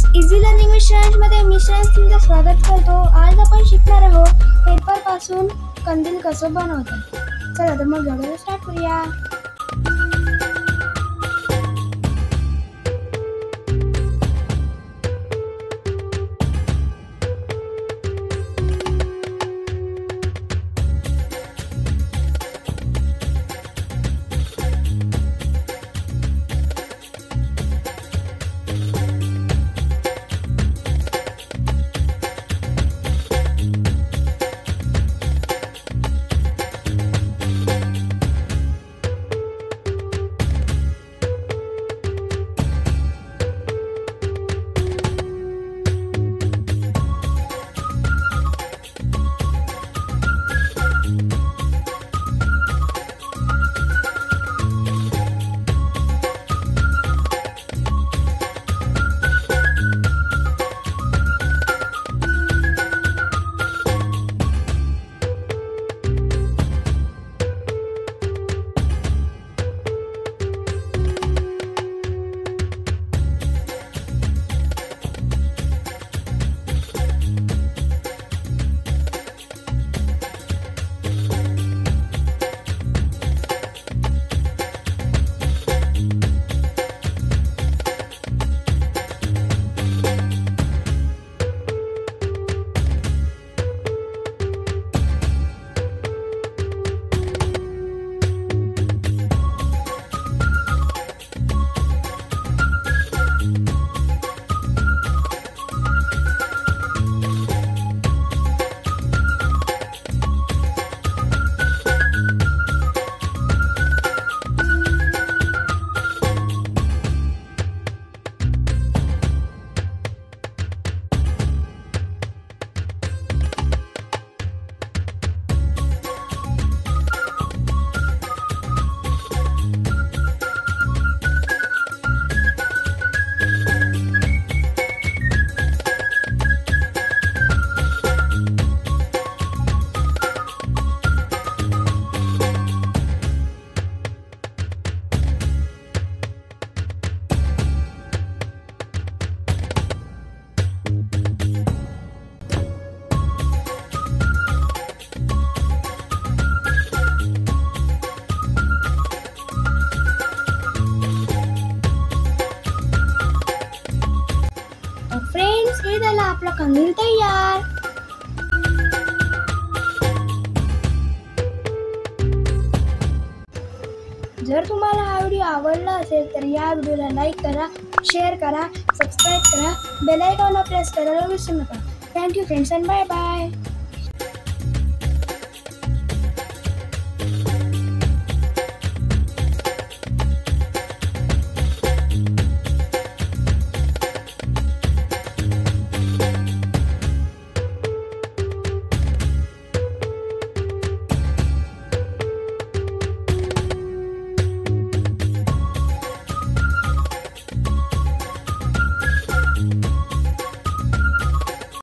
Friends, easy learning with Shreyansh मध्ये मी श्रेयांश तुमचं स्वागत करतो। आज आपण शिकणार आहोत पेपर पासून कंदील कसं बनवतात। चला तर मग व्हिडिओ स्टार्ट करूया। फ्रेंड्स, हे झालं आपला कंदील तयार। जर तुम्हाला हा व्हिडिओ आवडला असेल तर या व्हिडिओला लाईक करा, शेअर करा, सबस्क्राइब करा, बेल आयकॉन प्रेस करायला विसरू नका। Thank you friends and bye bye.